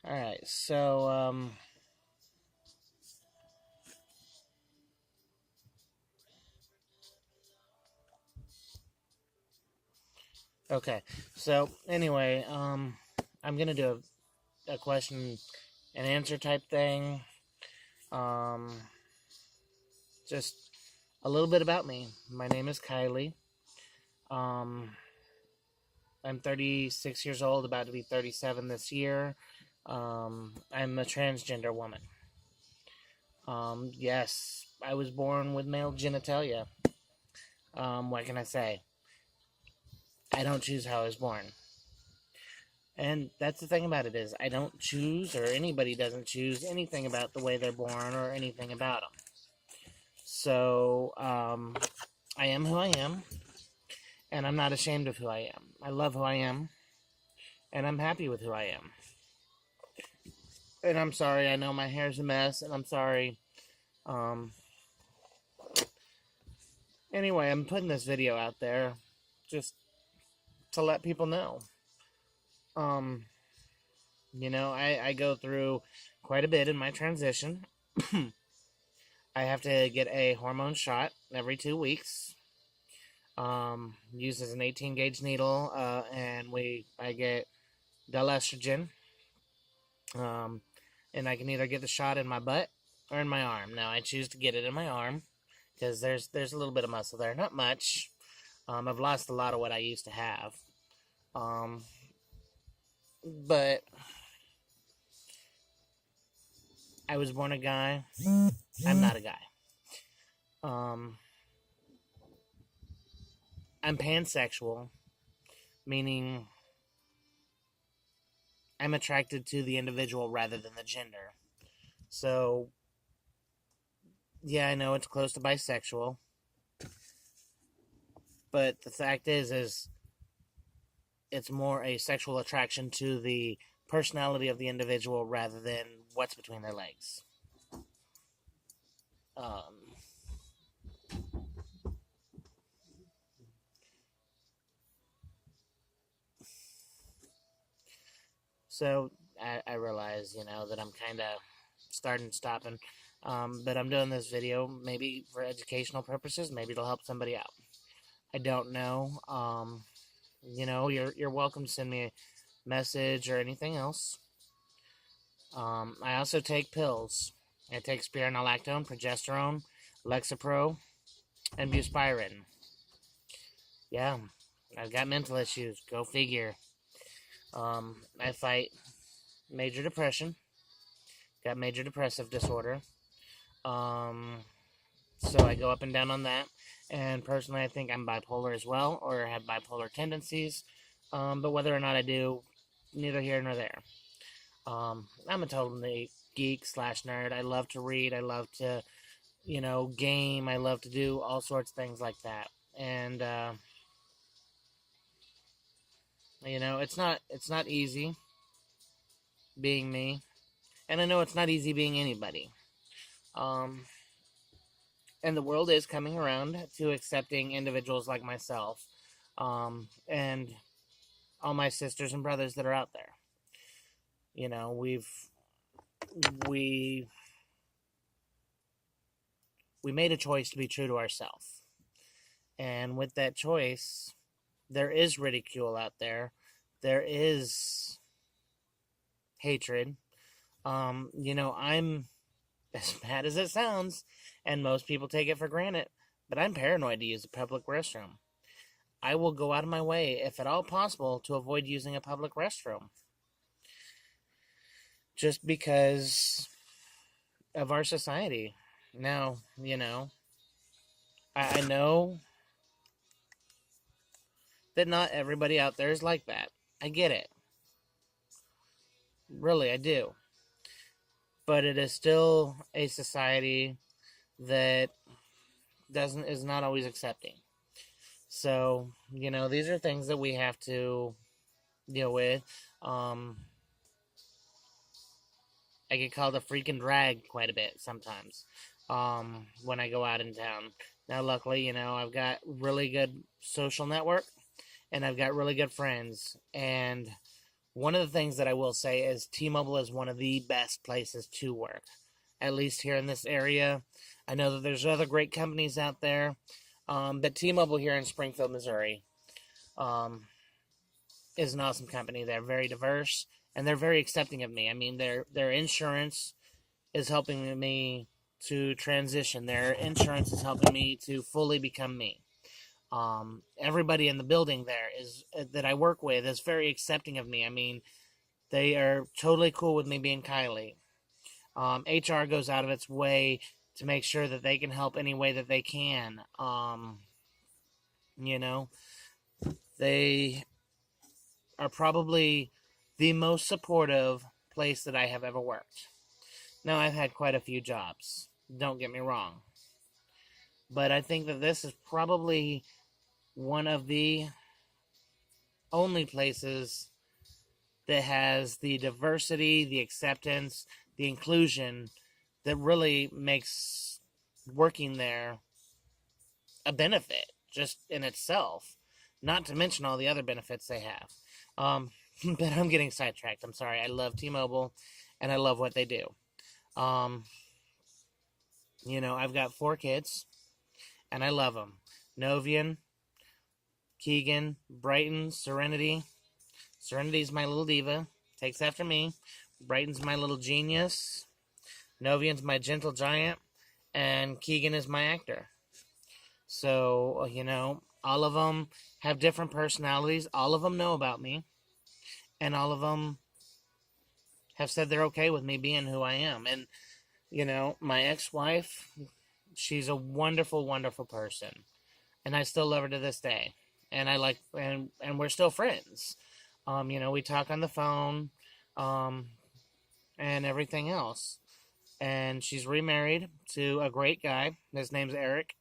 Alright, so, okay. So, anyway, I'm gonna do a question and answer type thing. Um, just a little bit about me. My name is Kylie. Um, I'm 36 years old, about to be 37 this year. I'm a transgender woman. Yes, I was born with male genitalia. What can I say? I don't choose how I was born. And that's the thing about it is I don't choose, or anybody doesn't choose anything about the way they're born or anything about them. So I am who I am, and I'm not ashamed of who I am. I love who I am, and I'm happy with who I am. And I'm sorry, I know my hair's a mess, and I'm sorry. Um, anyway, I'm putting this video out there just to let people know. Um, I go through quite a bit in my transition. I have to get a hormone shot every 2 weeks. Used as an 18 gauge needle, and I get del estrogen. Um, and I can either get the shot in my butt or in my arm. Now I choose to get it in my arm because there's a little bit of muscle there, not much. I've lost a lot of what I used to have. Um, but I was born a guy. I'm not a guy. Um, I'm pansexual, meaning I'm attracted to the individual rather than the gender. So, yeah, I know it's close to bisexual, but the fact is it's more a sexual attraction to the personality of the individual rather than what's between their legs. Um, so I realize, that I'm kind of starting stopping. But I'm doing this video maybe for educational purposes. Maybe it'll help somebody out. I don't know. You're welcome to send me a message or anything else. I also take pills. I take spironolactone, progesterone, Lexapro, and buspirone. Yeah, I've got mental issues. Go figure. I fight major depression. Got major depressive disorder. Um, so I go up and down on that. And personally, I think I'm bipolar as well, or have bipolar tendencies. But whether or not I do, neither here nor there. I'm a total geek slash nerd. I love to read. I love to, game. I love to do all sorts of things like that. And it's not easy being me, and I know it's not easy being anybody. Um, and the world is coming around to accepting individuals like myself, and all my sisters and brothers that are out there. We we made a choice to be true to ourselves, and with that choice, there is ridicule out there. There is hatred. I'm as bad as it sounds, and most people take it for granted, but I'm paranoid to use a public restroom. I will go out of my way, if at all possible, to avoid using a public restroom. Just because of our society. Now, I know that not everybody out there is like that. I get it. Really, I do. But it is still a society that is not always accepting. So, these are things that we have to deal with. I get called a freaking drag quite a bit sometimes when I go out in town. Now, luckily, I've got really good social network, and I've got really good friends. And One of the things that I will say is T-Mobile is one of the best places to work, at least here in this area. I know that there's other great companies out there, but T-Mobile here in Springfield, Missouri, um, is an awesome company. They're very diverse and they're very accepting of me. I mean, their insurance is helping me to transition. Their insurance is helping me to fully become me. Everybody in the building there is that I work with is very accepting of me. I mean, they are totally cool with me being Kylie. HR goes out of its way to make sure that they can help any way that they can. You know, they are probably the most supportive place that I have ever worked. Now, I've had quite a few jobs, don't get me wrong, but I think that this is probably one of the only places that has the diversity, the acceptance, the inclusion that really makes working there a benefit just in itself, not to mention all the other benefits they have. But I'm getting sidetracked. I'm sorry. I love T-Mobile and I love what they do. Um, I've got 4 kids and I love them. Novian, Keegan, Brighton, Serenity. Serenity's my little diva, takes after me. Brighton's my little genius. Novian's my gentle giant. And Keegan is my actor. So, all of them have different personalities. All of them know about me. And all of them have said they're okay with me being who I am. And, my ex-wife, she's a wonderful, wonderful person. And I still love her to this day. And and we're still friends. We talk on the phone, and everything else. And she's remarried to a great guy. His name's Eric.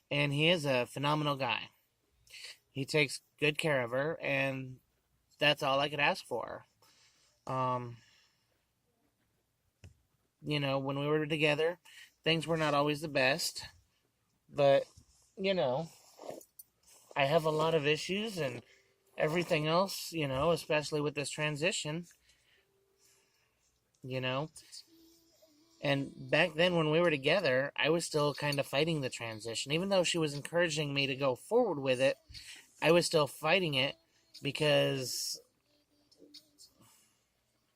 And he is a phenomenal guy. He takes good care of her, and that's all I could ask for. When we were together, things were not always the best. But, I have a lot of issues and everything else, especially with this transition, And back then when we were together, I was still kind of fighting the transition. Even though she was encouraging me to go forward with it, I was still fighting it because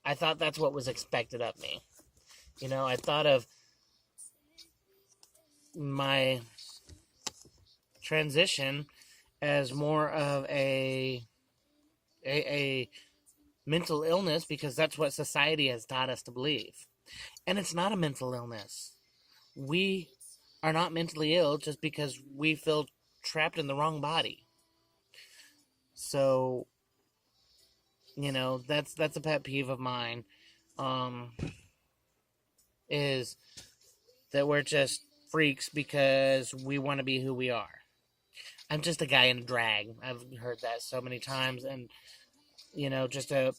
I thought that's what was expected of me. I thought of my transition as more of a mental illness because that's what society has taught us to believe. And it's not a mental illness. We are not mentally ill just because we feel trapped in the wrong body. So, that's a pet peeve of mine. Is that we're just freaks because we want to be who we are. I'm just a guy in drag. I've heard that so many times. And, just a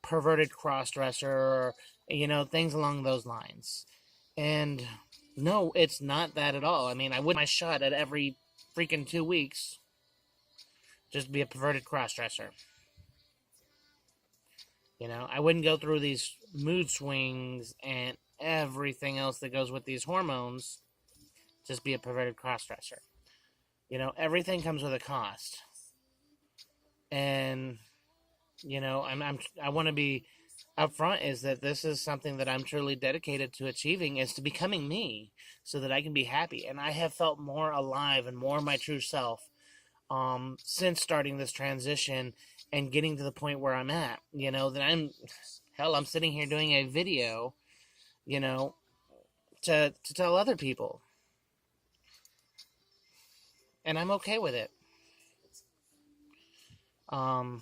perverted cross-dresser or, things along those lines. And no, it's not that at all. I mean, I would my shot at every freaking 2 weeks just be a perverted cross-dresser. I wouldn't go through these mood swings and everything else that goes with these hormones, just be a perverted cross-dresser. Everything comes with a cost. And, I want to be upfront is that this is something that I'm truly dedicated to achieving, is to becoming me so that I can be happy. And I have felt more alive and more my true self since starting this transition and getting to the point where I'm at, that I'm sitting here doing a video, to tell other people. And I'm okay with it. I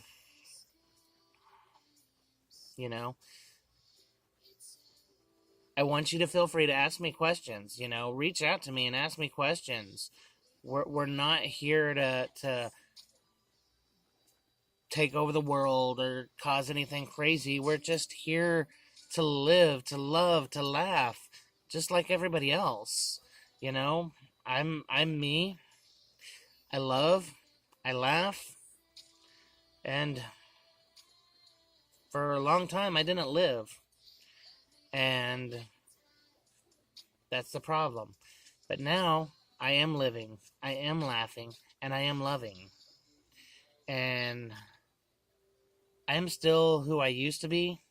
want you to feel free to ask me questions, reach out to me and ask me questions. We're not here to take over the world or cause anything crazy. We're just here to live, to love, to laugh, just like everybody else. I'm me. I love, I laugh, and For a long time, I didn't live. And that's the problem. But now, I am living, I am laughing, and I am loving. And I am still who I used to be,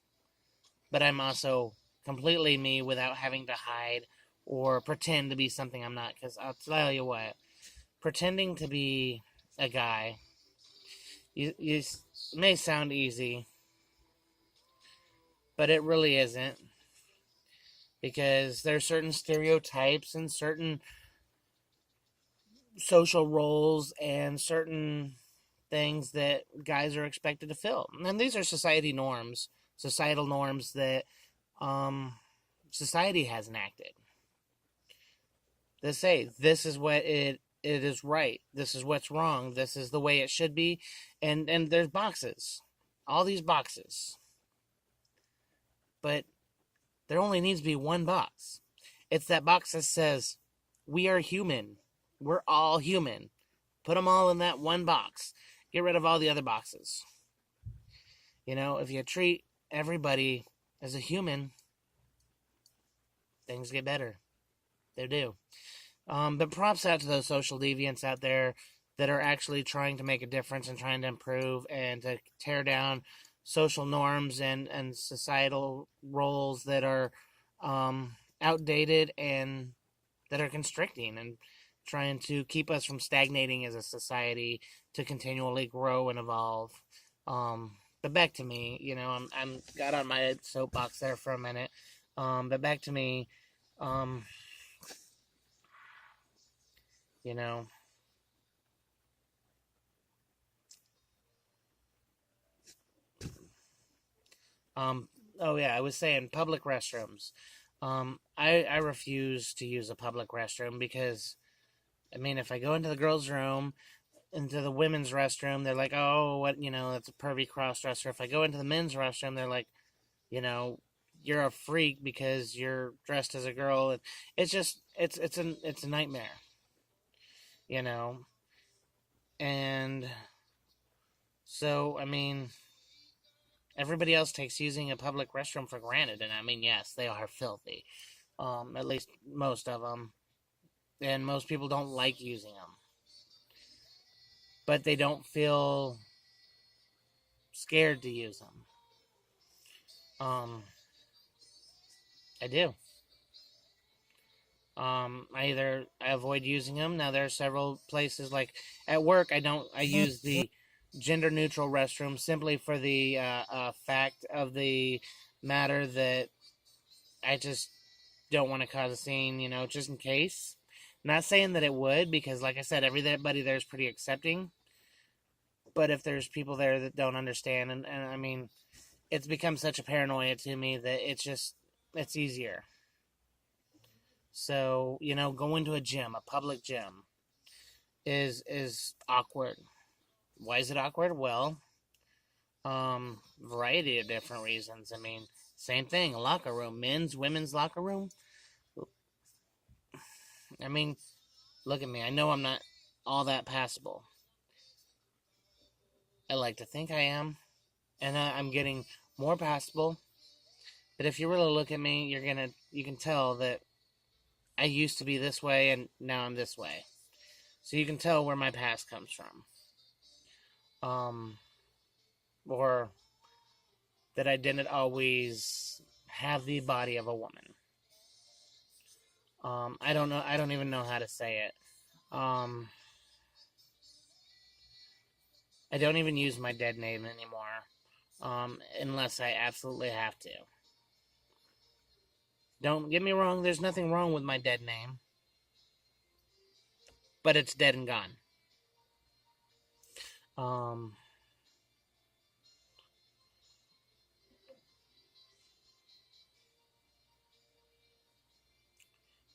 but I'm also completely me without having to hide or pretend to be something I'm not. Because I'll tell you what, pretending to be a guy, you may sound easy, but it really isn't. Because there are certain stereotypes and certain social roles and certain things that guys are expected to fill. And these are societal norms that society has enacted. They say this is what it is right. This is what's wrong. This is the way it should be. And there's boxes. All these boxes. But there only needs to be one box. It's that box that says, we are human. We're all human. Put them all in that one box. Get rid of all the other boxes. You know, if you treat everybody as a human, things get better. They do. But props out to those social deviants out there that are actually trying to make a difference and trying to improve and to tear down social norms and societal roles that are outdated and that are constricting and trying to keep us from stagnating as a society to continually grow and evolve. But back to me, you know, I'm got on my soapbox there for a minute. But back to me, you know, oh yeah, I was saying public restrooms. I refuse to use a public restroom because, I mean, if I go into the girls' room, into the women's restroom, they're like, oh, what, you know, that's a pervy cross-dresser. If I go into the men's restroom, they're like, you know, you're a freak because you're dressed as a girl. It's just, it's a nightmare, you know. And so, I mean, everybody else takes using a public restroom for granted, and I mean, yes, they are filthy. At least most of them, and most people don't like using them, but they don't feel scared to use them. I do. I avoid using them. Now there are several places like at work. I use the gender neutral restroom simply for the fact of the matter that I just don't want to cause a scene. You know, just in case. Not saying that it would, because like I said, everybody there is pretty accepting. But if there's people there that don't understand, and I mean, it's become such a paranoia to me that it's easier. So, you know, going to a gym, a public gym, is awkward. Why is it awkward? Well, variety of different reasons. I mean, same thing, a locker room, men's, women's locker room. I mean, look at me. I know I'm not all that passable. I like to think I am, and I'm getting more passable. But if you really look at me, you can tell that I used to be this way and now I'm this way. So you can tell where my past comes from. Or that I didn't always have the body of a woman. I don't know. I don't even know how to say it. Um, I don't even use my dead name anymore, unless I absolutely have to. Don't get me wrong. There's nothing wrong with my dead name, but it's dead and gone. Um,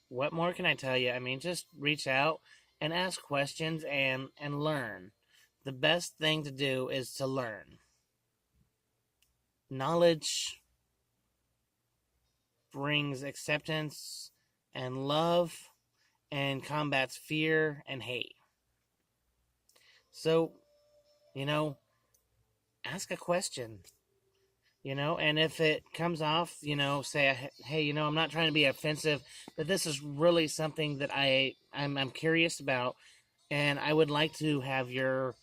what more can I tell you? I mean, just reach out and ask questions and learn. The best thing to do is to learn. Knowledge brings acceptance and love and combats fear and hate. So, you know, ask a question. And if it comes off, say, hey, I'm not trying to be offensive, but this is really something that I'm curious about, and I would like to have your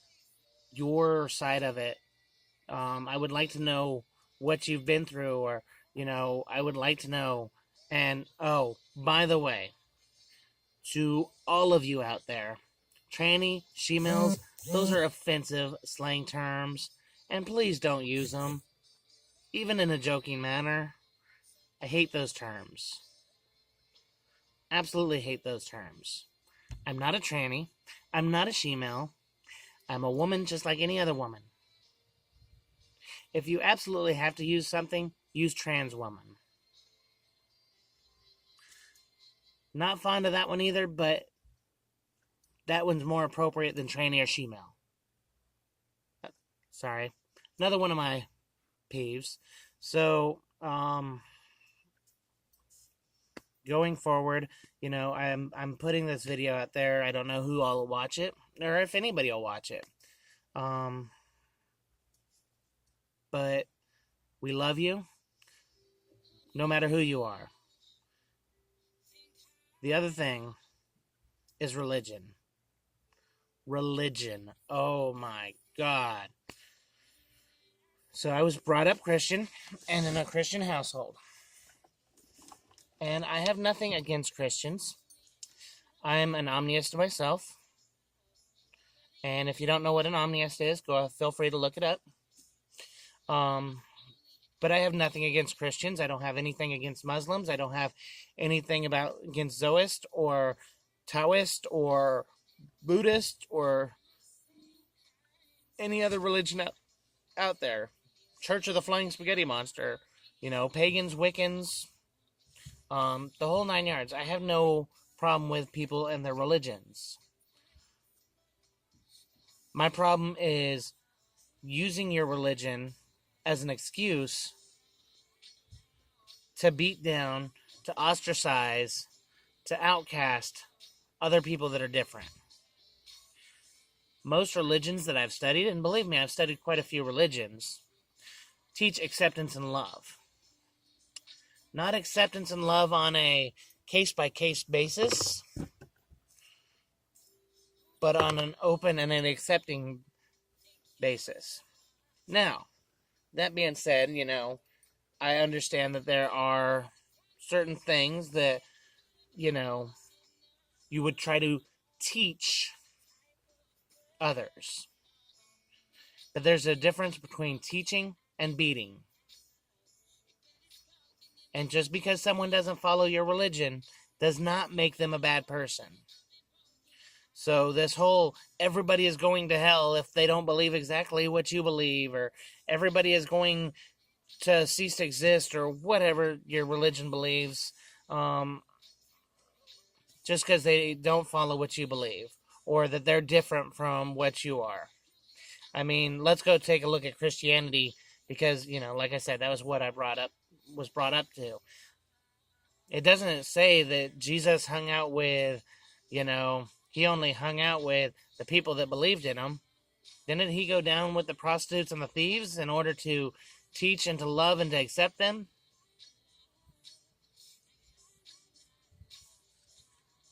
side of it. I would like to know what you've been through, or I would like to know. And oh, by the way, to all of you out there, tranny, she-mills, those are offensive slang terms, and please don't use them, even in a joking manner. I hate those terms. Absolutely hate those terms. I'm not a tranny. I'm not a she-mill. I'm a woman just like any other woman. If you absolutely have to use something, use trans woman. Not fond of that one either, but that one's more appropriate than tranny or she-mill. Sorry. Another one of my peeves. So, going forward, I'm putting this video out there. I don't know who all will watch it, or if anybody will watch it. But we love you, no matter who you are. The other thing is religion. Religion. Oh my God. So I was brought up Christian and in a Christian household. And I have nothing against Christians. I'm an omniist myself. And if you don't know what an omniist is, feel free to look it up. But I have nothing against Christians. I don't have anything against Muslims. I don't have anything against Zoist or Taoist or Buddhist or any other religion out there. Church of the Flying Spaghetti Monster. Pagans, Wiccans, the whole 9 yards. I have no problem with people and their religions. My problem is using your religion as an excuse to beat down, to ostracize, to outcast other people that are different. Most religions that I've studied, and believe me, I've studied quite a few religions, teach acceptance and love. Not acceptance and love on a case-by-case basis, but on an open and an accepting basis. Now, that being said, I understand that there are certain things that, you would try to teach others. But there's a difference between teaching and beating. And just because someone doesn't follow your religion does not make them a bad person. So this whole everybody is going to hell if they don't believe exactly what you believe, or everybody is going to cease to exist, or whatever your religion believes, just because they don't follow what you believe, or that they're different from what you are. I mean, let's go take a look at Christianity, because, like I said, that was what was brought up to. It doesn't say that Jesus hung out with, he only hung out with the people that believed in him. Didn't he go down with the prostitutes and the thieves in order to teach and to love and to accept them?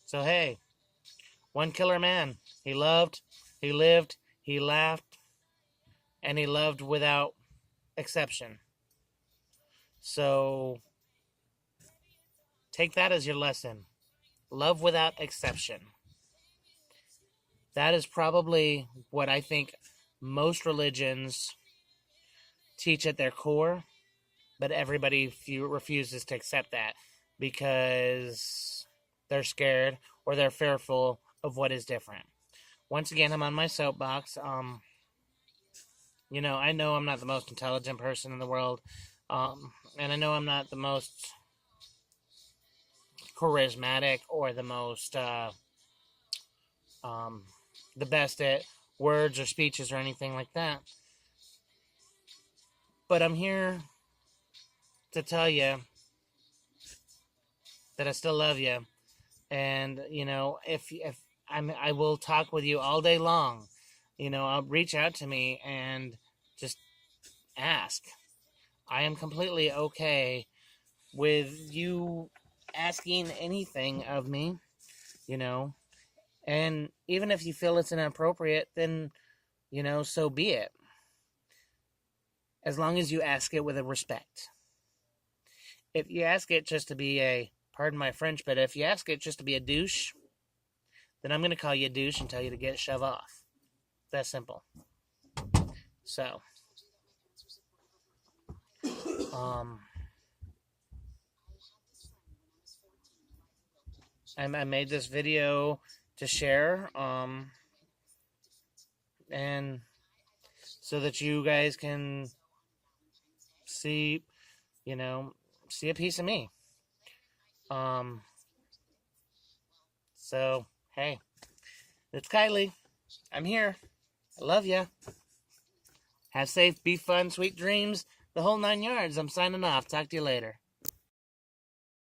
So hey, one killer man. He loved, he lived, he laughed, and he loved without exception. So take that as your lesson. Love without exception. That is probably what I think most religions teach at their core, but everybody refuses to accept that because they're scared or they're fearful of what is different. Once again, I'm on my soapbox. I know I'm not the most intelligent person in the world, and I know I'm not the most charismatic or the most the best at words or speeches or anything like that. But I'm here to tell you that I still love you, and if I will talk with you all day long. I'll reach out to me and just ask. I am completely okay with you asking anything of me, you know. And even if you feel it's inappropriate, then, so be it. As long as you ask it with a respect. If you ask it just to be pardon my French, but if you ask it just to be a douche, then I'm going to call you a douche and tell you to get shove off. That simple. So, I made this video to share, and so that you guys can see, see a piece of me. So, hey, it's Kylie. I'm here. I love ya. Have safe, be fun, sweet dreams, the whole 9 yards. I'm signing off. Talk to you later.